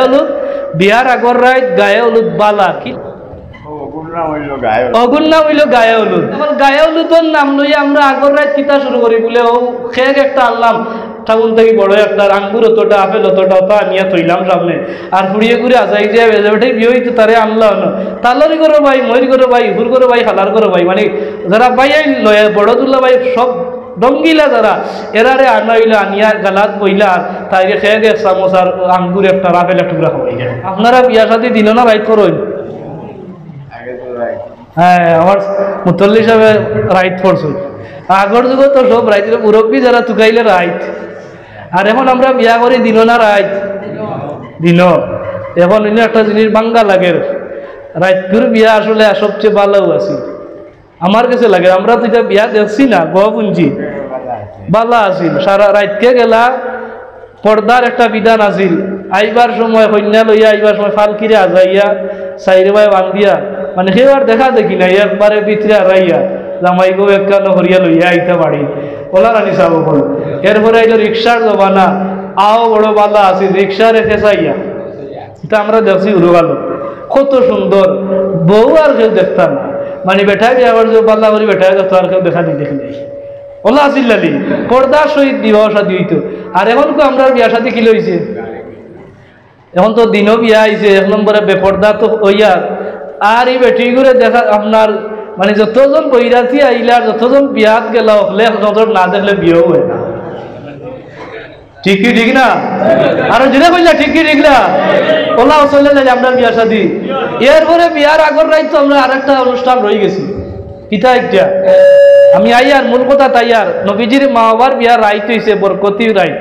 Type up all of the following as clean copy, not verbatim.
হলুদ বিয়ার আগর রাত গায়ে হলুদ বালা কি অগুণ নাম হইল গায়ে হলুদ। এখন গায়ে হলুদের নাম লইয়া আমরা আগর রাত কিতা শুরু করি বলে ও খেয়ে একটা আনলাম ঠাকুর থেকে বড় একটা আঙ্গুর অতটা আপেল অতটা অত আনিয়া থইলাম সামনে আর ফুড়িয়ে ঘুরে আজাই যে বেজে বেঠে বিয়ে হইতো তারে আনলাম না তালরি করো ভাই ময়ূর করো ভাই হুর করো ভাই হালার করো ভাই মানে যারা ভাই লয় বড় তুল্লা ভাই সব ডঙ্গিলা যারা এরারে আনা হইলে আনিয়া গালাত বইলা তাই খেয়ে গে চামচ আর আঙ্গুর একটা আপেল একটা টুকরা খাওয়াই যায়। আপনারা বিয়া সাথে দিল না রাইট করুন? হ্যাঁ আমার মুতল্লি সাহেব রাইট পড়ছো আগর যুগে তো সব রাইট মুরব্বী যারা তুকাইলে রাইট আর এখন আমরা বিয়া করি দিল না রাইট দিল এখন একটা জিনিস বাঙ্গা লাগে রাইতপুর বিয়া আসলে সবচেয়ে ভালো আছে আমার কাছে লাগে। আমরা তো এটা বিয়া দেখছি না গপুঞ্জি বালা আছিল সারা রাইতকে গেলা পর্দার একটা বিধান আছিল আইবার সময় কন্যা লইয়া আইবার সময় ফালকিরে আজাইয়া সাইরে ভাই বান্ধিয়া মানে সেও আর দেখা দেখি না একবারে ভিতরে আড়াইয়া জামাই গো একান্ন হরিয়া লইয়া আইতে পারি ওলা রানি চাবো বল। এরপরে আইলো রিক্সার জমানা আও বড় বালা আছে রিক্সা রেখে চাইয়া এটা আমরা দেখছি উড়ো কত সুন্দর বউ আর কেউ দেখতাম না মানে বেঠাই আবার যে বাল্লা করি বেঠাই দেখতো আর কেউ দেখা দিই দেখি নাই ওলা আসিল লালি পর্দার সহিত বিবাহ শাদী হইতো। আর এখন তো আমরা বিয়া শাদী কি লইছে এখন তো দিনও বিয়া আইছে এক নম্বরে বেপর্দা তো হইয়া আর এই বেটি করে দেখা আপনার মানে যতজন বৈরাতি আইলার যতজন বিয়াত গেল হলে নজর না দেখলে বিয়েও হয় না। ঠিকই ঠিক না? আরো যেটা কইলা ঠিকই ঠিক না? ওলা চলে যাই আপনার বিয়া শাদী এরপরে বিয়ার আগর রাত তো আমরা আরেকটা অনুষ্ঠান রয়ে গেছি কিতা একটা আমি আইয়ার মূল কথা তাইয়ার নবীজির মা বাবার বিয়ার রাইট হয়েছে বরকতি রাইট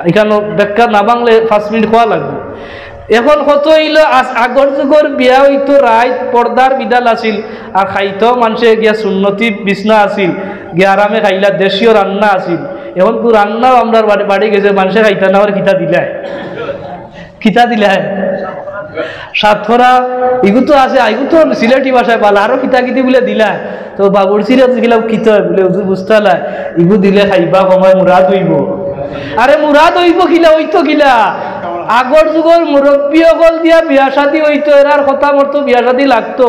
এখানে ব্যাখ্যা না বাংলে 5 মিনিট খোয়া লাগবে। এখন কত হইল আগর যুগর বিয়া হইতো রাইত পর্দার বিধান আছিল আর খাইতো মানুষে গিয়া সুন্নতি বিছনা আছিল গিয়া আরামে খাইলা দেশীয় রান্না আছিল। এখন তো রান্নাও আমরা বাড়ি গেছে মানুষে খাইতা না আর খিতা দিলায় সাতরা এগুলো তো আছে এগুলো তো সিলেটি ভাষায় পালা আরো খিতাকিতি বলে দিলা তো বাবুর সিরিয়াস গেলাম খিত বলে বুঝতে লাই এগুলো দিলে খাইবা সময় মুরাদ হইব। আরে মুরাদ হইব কিলা হইতো কিলা আগর যুগর মুরব্বী সকল দিয়া বিয়া শাদী হইতো এরার কথা মতো বিয়া শাদী লাগতো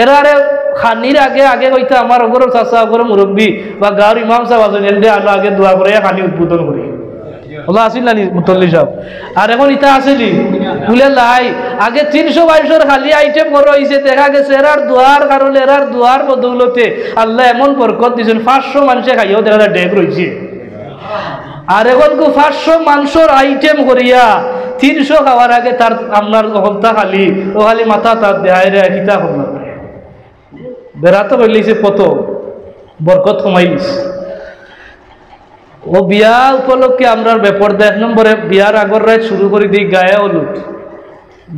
এরারে খানির আগে আগে হইতো আমার অগর চাষা অগর মুরব্বী বা গাঁর ইমাম সাহেব আছেন এনডে আলো আগে দোয়া করে খানি উদ্বোধন করি ওলা আসিল না মুতল্লি সাহেব। আর এখন ইটা আসেনি বলে লাই আগে 322 খালি আইটেম করা হয়েছে দেখা গেছে এরার দোয়ার কারণে এরার দোয়ার বদৌলতে আল্লাহ এমন বরকত দিয়েছেন 500 মানুষে খাইও দেখা যায় ডেক রয়েছে। আর এখন 500 মানুষের আইটেম করিয়া 300 খাওয়ার আগে তার আপনার হলতা খালি ও খালি মাথা তার দেহায় রে কিতা করল বেড়াতে বললিছে কত বরকত কমাইলিস ও বিয়া উপলক্ষে আমরা বেপরদা 1 নম্বরে বিয়ার আগর রাত শুরু করে দিই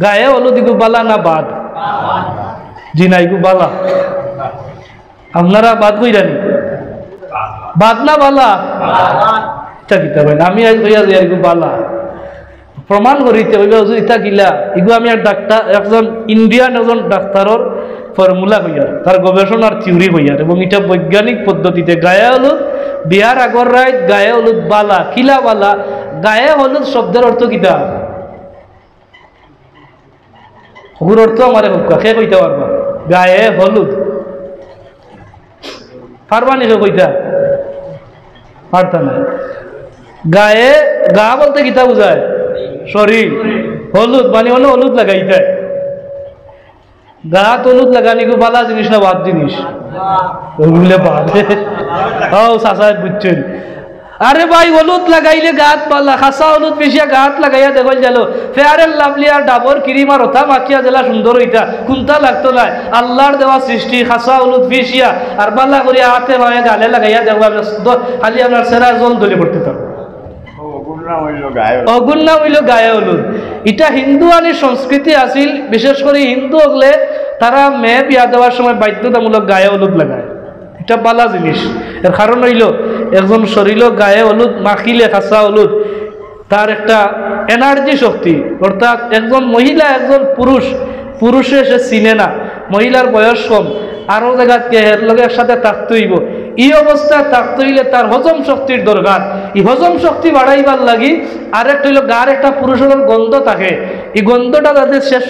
গায়ে হলুদ ইগু বালা না বাদ জি না ইগু বালা আপনারা বাদ কইরানি বাদ না বালা কিতা ভাই আমি ইগু বালা প্রমাণ করিতে হইবে ইতা গিলা ইগু আমি আর ডাক্তার একজন ইন্ডিয়ান একজন ডাক্তারের ফর্মুলা হইয়ার তার গবেষণার থিওরি হইয়ার এবং এটা বৈজ্ঞানিক পদ্ধতিতে গায়ে হলুদ বিয়ার আগর রাত গায়ে হলুদ বালা কিলা বালা গায়ে হলুদ শব্দের অর্থ কিতা ওর অর্থ আমার কে কইতে পারবা গায়ে হলুদ পারবা নি কইতা পারতা না গায়ে গা বলতে কিতা বুঝায় শরীর হলুদ মানে অন্য হলুদ লাগাইতে গাত হলুদ লাগানি খুব ভালো জিনিস না বাদ জিনিস ওগুলো বাদ ও চাচা বুঝছেন। আরে ভাই হলুদ লাগাইলে গাত পাল্লা খাসা হলুদ বেশিয়া গাত লাগাইয়া দেখল গেল ফেয়ার এন্ড লাভলি আর ডাবর ক্রিম আর ওটা মাখিয়া দিলা সুন্দর হইতা কোনটা লাগতো না আল্লাহর দেওয়া সৃষ্টি খাসা হলুদ বেশিয়া আর পাল্লা করিয়া হাতে ভাঙে গালে লাগাইয়া দেখবা খালি আপনার সেরা জল দলি করতে থাকবো অগুণ নাম হইল গায়ে হলুদ। এটা হিন্দু আনি সংস্কৃতি আছিল বিশেষ করে হিন্দু হলে তারা মেয়ে বিয়া দেওয়ার সময় বাধ্যতামূলক গায়ে হলুদ লাগায় এটা বালা জিনিস। এর কারণ হইল একজন শরীর গায়ে হলুদ মাখিলে খাসা হলুদ তার একটা এনার্জি শক্তি অর্থাৎ একজন মহিলা একজন পুরুষে সে চিনে না মহিলার বয়স কম আরো জায়গা এর লগে একসাথে থাকতে হইব এই অবস্থা থাকতে হইলে তার হজম শক্তির দরকার এই হজম শক্তি বাড়াইবার লাগি আর একটা হইল গার একটা পুরুষের গন্ধ থাকে, এই গন্ধটা তাদের শেষ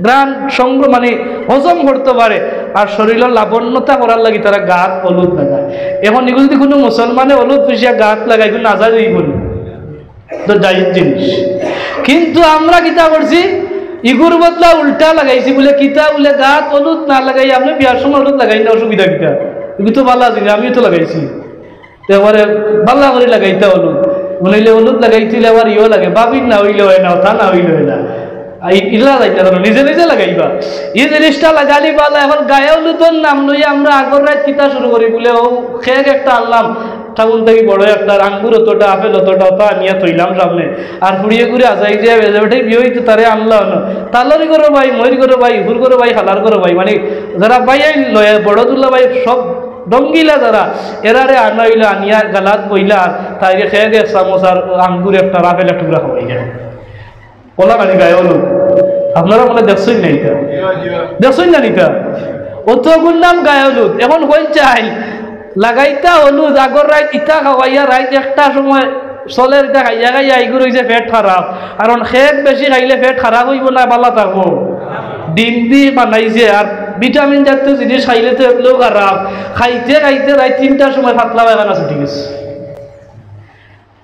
গ্রাণ সংগ্রহ মানে হজম করতে পারে আর শরীরের লাবণ্যতা করার লাগি তারা গাত হলুদ লাগায়। এখন এগুলো যদি কোনো মুসলমানে হলুদ পিছিয়ে গাত লাগায় এগুলো না যায় বলি তো জায়েজ জিনিস। কিন্তু আমরা কিতা করছি ইগুর বদলা উল্টা লাগাইছি বলে কিতা বলে গাত হলুদ না লাগাই আপনি বিয়ার সময় হলুদ লাগাই না, অসুবিধা কিতা? এগুলো তো ভালো জিনিস, আমিও তো লাগাইছি। এবারে বাল্লা করে লাগাইতে হলুদ বলাইলে হলুদ লাগাইতে আবার ইও লাগে, বাবির না হইলে হয় না, তা না হইলে হয় না, ইলা যাইতে নিজে নিজে লাগাইবা এই জিনিসটা লাগালি পালা। এখন গায়ে হলুদের নাম লইয়া আমরা আগর রাত কিতা শুরু করি বলে ও খেয়ে একটা আনলাম ঠাকুর থেকে বড় একটা আঙ্গুর অতটা আপেল অতটা অত নিয়ে তৈলাম সামনে আর ফুড়িয়ে ঘুরে আজাই যে বেজে বেঠে বিয়ে হইতো তারে আনলো না তালরি করো ভাই, ময়ূর করো ভাই, হুর করো ভাই, হালার করো ভাই, মানে যারা ভাই লয় বড় তুল্লা ভাই সব ডঙ্গিলা যারা এরারে আনা হইলা আনিয়া গালাত বইলা তাই খেয়ে গে চামচ আর আঙ্গুর একটা আপেল একটা টুকরা খাওয়াই যায় ওলা মানে গায়ে হলুদ। আপনারা মনে দেখছেন না এটা, দেখছেন না নিতা অতগুর নাম গায়ে হলুদ। এখন হইন চাই লাগাইতা হলুদ আগর রাত ইটা খাওয়াইয়া রাত একটা সময় চলের ইটা খাইয়া খাইয়া এইগুলো হয়েছে পেট খারাপ, কারণ খেত বেশি খাইলে পেট খারাপ হইব না বালা থাকবো। ডিম দি বানাইছে আর ভিটামিন জাতীয় জিনিস খাইলে তো এগুলোও খারাপ, খাইতে খাইতে রাত 3টার সময় পাতলা পায়খানা ছুটি গেছে,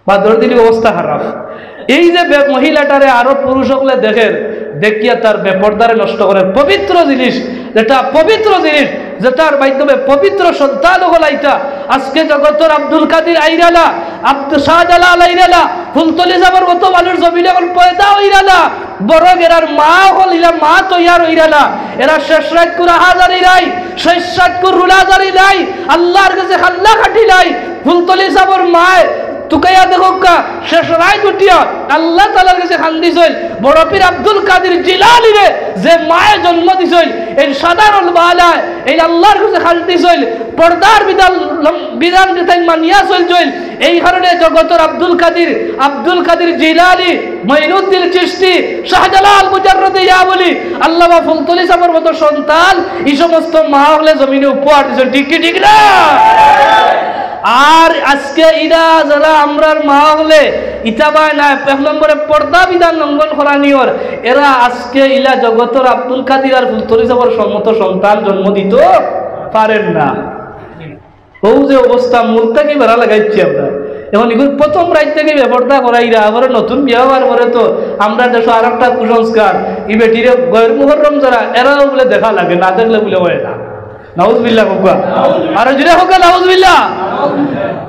ভাদর দিন অবস্থা খারাপ। এই যে মহিলাটারে আরো পুরুষ সকলে দেখেন দেখিয়া তার বেপরদারে নষ্ট করে পবিত্র জিনিস, যেটা পবিত্র জিনিস যেটার মাধ্যমে পবিত্র সন্তান হলাইতা। আজকে জগতের আব্দুল কাদির আইরালা, আব্দুল শাহজালাল আইরালা, ফুলতলি যাবার মতো মানুষ জমিনে এখন পয়দা হইরালা, বরং এরার মা হল ইলা মা তৈয়ার হইরালা। এরা শেষ রাত করে হাজারি নাই, শেষ রাত করে রুলাজারি নাই, আল্লাহর কাছে খাল্লা খাটি নাই। ফুলতলি যাবার মায় তুকাইয়া দেখো শেষ রায় দুটিয়া আল্লাহ তাআলার কাছে খান্দি চল বড় পীর আব্দুল কাদের জিলানী রে যে মায়ে জন্ম দিছিল এই সাধারণ বালায় এই আল্লাহর কাছে খান্দি চল পর্দার বিধান তাই মানিয়া চল। এই কারণে জগতের আব্দুল কাদের জিলানী, মঈনুদ্দিন চিশতি, শাহজালাল মুজাররদি ইয়া বলি আল্লামা ফুলতলি সাহেবের মতো সন্তান এই সমস্ত মা হলে জমিনে উপহার দিয়েছেন, ঠিক কি ঠিক না? আর আজকে ইরা যারা আমরার মা হলে ইতাবায় না 1 নম্বরে পর্দা বিধান লঙ্ঘন করা নিয়র, এরা আজকে ইলা জগতের আব্দুল কাদির আর ফুলতলি সাহেবের সম্মত সন্তান জন্ম দিত পারেন না। ও যে অবস্থা মূল থেকে বেড়া লাগাইছি আমরা। এখন এগুলো প্রথম রাত থেকে ব্যাপারটা করাইরা আবার নতুন বিয়ে হওয়ার পরে তো আমরা দেশে আর একটা কুসংস্কার এই বেটিরে গয়ের মুহররম যারা এরাও বলে দেখা লাগে, না দেখলে বলে হয় না। নাউজুবিল্লাহ হোকা আর জুড়ে হোকা নাউজুবিল্লাহ।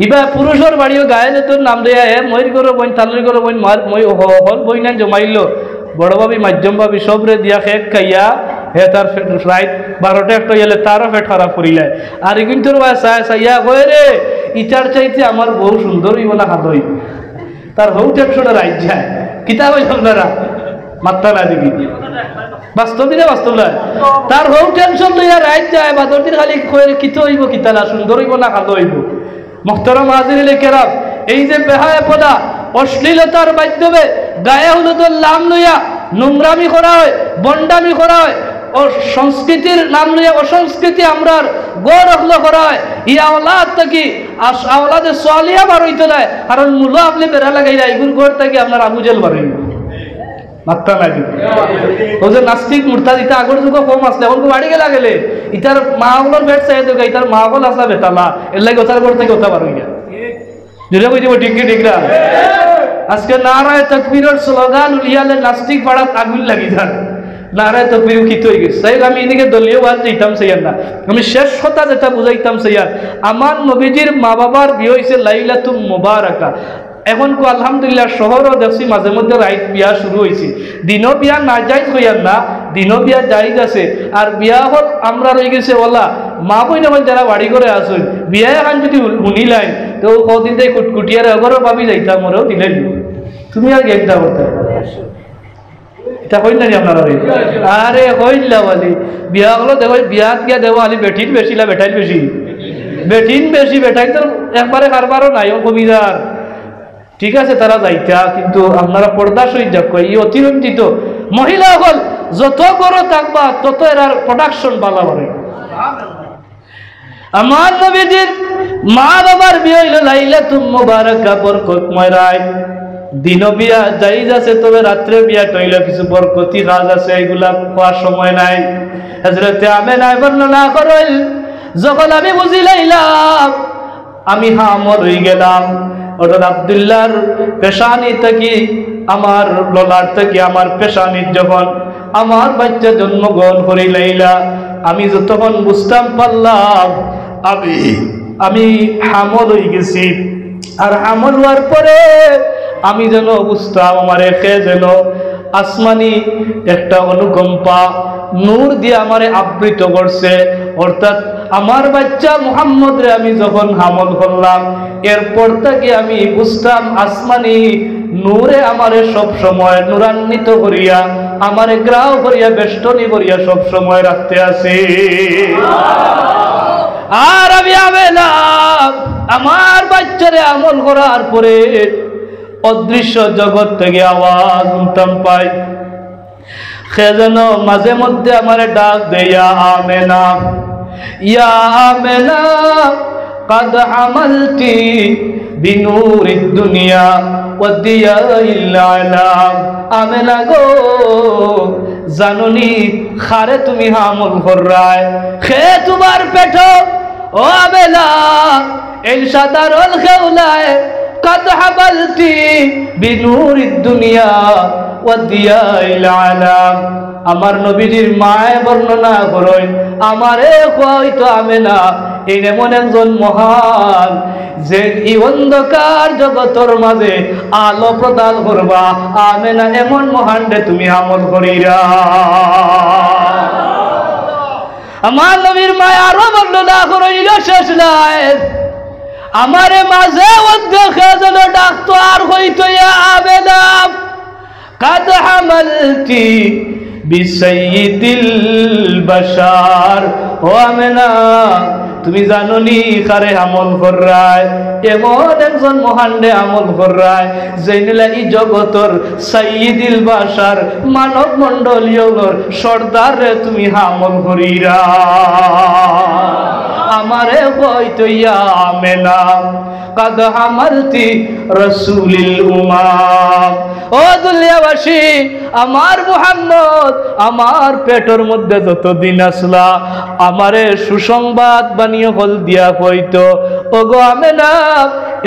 ইবা পুরুষের বাড়িও গায়ে তোর নাম দেয়া হে ময়ূর করো বইন তালুরি করো বইন মই হল বই না জমাইল বড় ভাবি মাধ্যম ভাবি সবরে দিয়া খেক খাইয়া হে তার রাইট 12টা একটা গেলে তারও পেট খারাপ করিলে আর কিন্তু চাইয়া কয়ে রে ইটার চাইতে আমার বউ সুন্দর হইব না হাত হইব, তার হৌ টেনশনে রাইট যায় কিতা হইল আপনারা মাত্রা না দিবি বাস্তব দিনে বাস্তব নয়, তার হৌ টেনশন লইয়া রাইট যায় বাদর দিন খালি কিত হইব কিতা না সুন্দর হইব না হাত হইব। মুহতারাম হাজিরিন কেরাম, এই যে বেহায়া পদা অশ্লীলতার মাধ্যমে গায়ে হলুদের নাম লইয়া নোংরামি করা হয়, বন্ডামি করা হয়, ও সংস্কৃতির নাম লইয়া অসংস্কৃতি আমরার গড় রখলো করা হয়। ই আওলাদ থেকে আওলাদে সালিহা বার হইতে নাই, কারণ মূল আপনি বেড়া লাগাইলা এগুর গড় থেকে আপনার আবু জেল বার হইব মাত্রা লাগে। ও যে নাস্তিক মুরতাদ ইটা আগর যুগ কম আসলে এখন বাড়ি গেলা গেলে ইটার মাহগুলোর বেট চাই দেবে, ইটার মাহগুল আসা বেতালা এর লাগে ওটার গড় থেকে ওটা বার হইয়া যদি কই দিব ঠিক ঠিক না। আজকে নারায়ে তাকবীরের স্লোগান উলিয়ালে নাস্তিক পাড়াত আগুন লাগি যায়, নারায়ে তাকবীর উঠিত হয়ে গেছে। তাই আমি এদিকে দলীয় বাদ দিতাম সেইয়ার না, আমি শেষ কথা যেটা বুঝাইতাম সেইয়ার আমার নবীজির মা বাবার বিয়ে হয়েছে লাইলাতুল মুবারাকা। এখন কো আলহামদুলিল্লাহ শহরও দেখছি মাঝে মধ্যে রাইত বিয়া শুরু হয়েছে, দিনও বিয়া না যাইজ হইয়ার না, দিনও বিয়া যাইজ আছে। আর বিয়া হল আমরা রয়ে গেছে ওলা মা বই এখন যারা বাড়ি করে আসুন বিয়া এখন যদি শুনিলাই তো কদিন তাই কুটকুটিয়ার এগরও ভাবি যাইতাম ওরেও দিলে তুমি আর গেমটা করতে এটা কই না আপনারা আরে কইলা বলি বিয়া হলো দেখো বিয়াত গিয়া দেবো আলি বেঠিন বেশি না বেটাইল বেশি, বেঠিন বেশি বেটাই তো একবারে কারবারও নাই ও কবিদার ঠিক আছে তারা যাইতা, কিন্তু আপনারা পর্দা সহিত যাক এই অতিরঞ্জিত মহিলা হল যত বড় থাকবা তত এর প্রোডাকশন ভালো হবে। আমার নবীজির মা বাবার বিয়ে হইল লাইলাতুল মুবারাকা বরকতময় রাত। দিনও বিয়া জায়েজ আছে, তবে রাত্রে বিয়া টইল কিছু বরকতি কাজ আছে, এগুলা পাওয়ার সময় নাই। হযরতে আমেনা বর্ণনা করেন, যখন আমি বুঝি লাইলাম আমি হামল হয়ে গেলাম, ওটা আব্দুল্লাহর পেশানি থেকে আমার ললার থেকে আমার পেশানির যখন আমার বাচ্চা জন্মগ্রহণ করে লাইলা, আমি যতক্ষণ বুঝতাম পারলাম আমি হামল হয়ে গেছি। আর হামল হওয়ার পরে আমি যেন বুঝতাম আমার একে যেন আসমানি একটা অনুকম্পা নূর দিয়ে আমারে আবৃত করছে। অর্থাৎ আমার বাচ্চা মুহাম্মদ রে আমি যখন হামল করলাম, এরপর থেকে আমি বুঝতাম আসমানি নূরে আমারে সব সময় নূরান্বিত করিয়া আমারে গ্রাহ করিয়া বেষ্টনী করিয়া সব সময় রাখতে আছে। আর আমি আমেনা আমার বাচ্চারে আমল করার পরে অদৃশ্য জগৎ থেকে আওয়াজ শুনতাম পাই, সে যেন মাঝে মধ্যে আমার ডাক দেয়া আমেনা, ইয়া আমেনা قد حملت بنور الدنيا والضياء العالم। আমেনা গো জাননি খারে তুমি হামল কররায়, খে তোমার পেট ও আমেনা ইনশাদারুল খাওলায় قد حملت بنور الدنيا والضياء العالم। আমার নবীজির মায়ে বর্ণনা করেন, আমারে হয়তো আমেনা এই এমন একজন মহান যে এই অন্ধকার জগতের মাঝে আলো প্রদান করবা, আমেনা এমন মহান রে তুমি আমল করিরা। আমার নবীর মায়ে আরো বর্ণনা করেন, শেষ নাই আমারে মাঝে অন্ধকার যেন ডাকতো আর হইতো ইয়া আমেনা قد حملت বিসাইয়্যিদিল বাশার। ও আমেনা তুমি জানোনি কারে আমল কররায়, এমন একজন মহান রে আমল কররায় যেইলা এই জগতর সাইয়্যিদিল বাশার মানব মণ্ডলীয়র সর্দার রে তুমি আমল করিরা। আমারে হয়তো ইয়া আমেনা قد حملت রাসূলিল উম্মাম। ও দুনিয়াবাসী, আমার মুহাম্মদ আমার পেটের মধ্যে যতদিন আসলা আমারে সুসংবাদ বানিয়ে হল দিয়া হইতো, ওগো আমেনা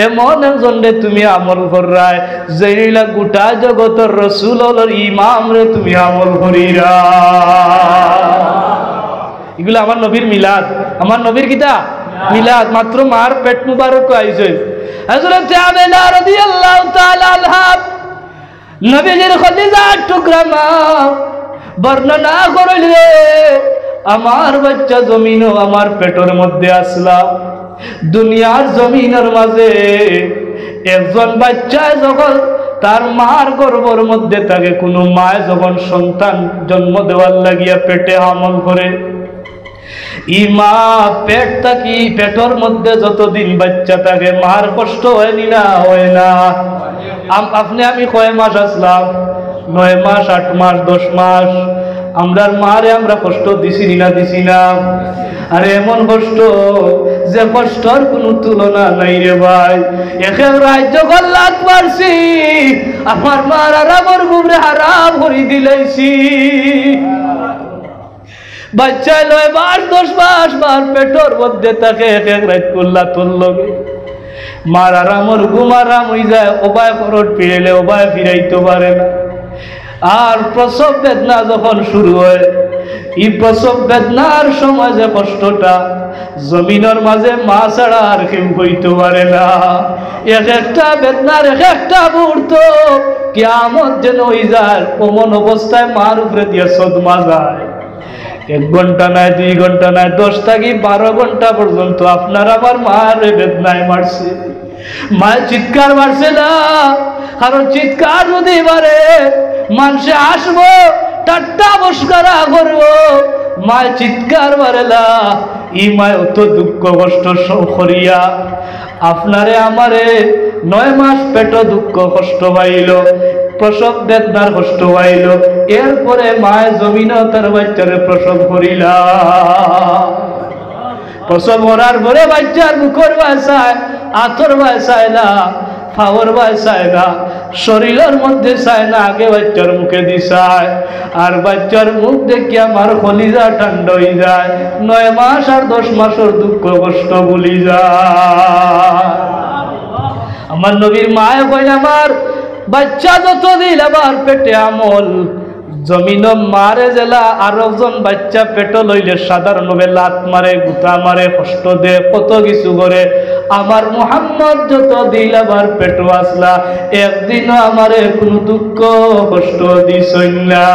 এমন একজন রে তুমি আমল কররায় যেইলা গোটা জগতের রাসূল হলোর ইমাম রে তুমি আমল করিরা। এগুলো আমার নবীর মিলাদ, আমার নবীর কিতা মিলাদ, মাত্র মার পেট মুবারক আইছে। হযরত আমেনা রাদিয়াল্লাহু তাআলা আনহা নবীজির খদিজার টুকরা মা বর্ণনা করিলে, আমার বাচ্চা জমিনও আমার পেটের মধ্যে আসলা, দুনিয়ার জমিনের মাঝে একজন বাচ্চা যখন তার মার গর্ভের মধ্যে থাকে, কোনো মায় যখন সন্তান জন্ম দেওয়ার লাগিয়া পেটে আমল করে, ইমা পেট থাকি পেটের মধ্যে যতদিন বাচ্চা থাকে মার কষ্ট হয়নি না হয় না? আপনি আমি কয় মাস আসলাম, 9 মাস 8 মাস 10 মাস, আমরার মারে আমরা কষ্ট দিছি না দিছি না? আরে এমন কষ্ট যে কষ্টর কোনো তুলনা নাই রে ভাই। এখন রাজ্য গল্লাত পারছি আমার মার আরামর গুবরে হারাম করে দিলাইছি। বাচ্চায় 9 মাস 10 মাস মার পেটর মধ্যে থাকে, এক এক রাত করলা তোর লগে মার আরামর ঘুম আরাম হয়ে যায়, ওবায় করট ফিরেলে ওবায় ফিরাইতে পারে না। আর প্রসব বেদনা যখন শুরু হয়, এই প্রসব বেদনার সময় যে কষ্টটা জমিনের মাঝে মা ছাড়া আর কেউ হইতে পারে না। এক একটা বেদনার এক একটা মুহূর্ত কিয়ামত যেন হয়ে যায়, অমন অবস্থায় মার উপরে দিয়ে সদমা যায়। 1 ঘন্টা নাই 2 ঘন্টা নাই 10 থেকে 12 ঘন্টা পর্যন্ত আপনার আমার মার বেদনায় মারছে। মায়ের চিৎকার মারছে না, কারণ চিৎকার যদি মারে মানুষে আসবো টাট্টা মস্করা করবো, মায়ের চিৎকার মারে না। ই মায় অত দুঃখ কষ্ট করিয়া আপনারে আমারে 9 মাস পেট দুঃখ কষ্ট পাইল, প্রসব বেদনার কষ্ট পাইল, এরপরে মায় জমিন তার বাচ্চারে প্রসব করিলা। প্রসব করার পরে বাচ্চার মুখর বাসায় আতর বাসায় না, ফাওয়ার বাসায় না, শরীরের মধ্যে চায় না, আগে বাচ্চার মুখে দিশায়। আর বাচ্চার মুখ দেখে আমার কলিজা ঠান্ডা হয়ে যায়, 9 মাস আর 10 মাসের দুঃখ কষ্ট ভুলি যায়। আমার নবীর মায়ে কয় আমার বাচ্চা যতদিন আমার পেটে আমল, জমিন মারে জেলা আর একজন বাচ্চা পেট লইলে সাধারণভাবে লাত মারে, গুতা মারে, কষ্ট দে, কত কিছু করে। আমার মুহাম্মদ যত দিল আমার পেট আসলা, একদিনও আমারে কোনো দুঃখ কষ্ট দিছই না।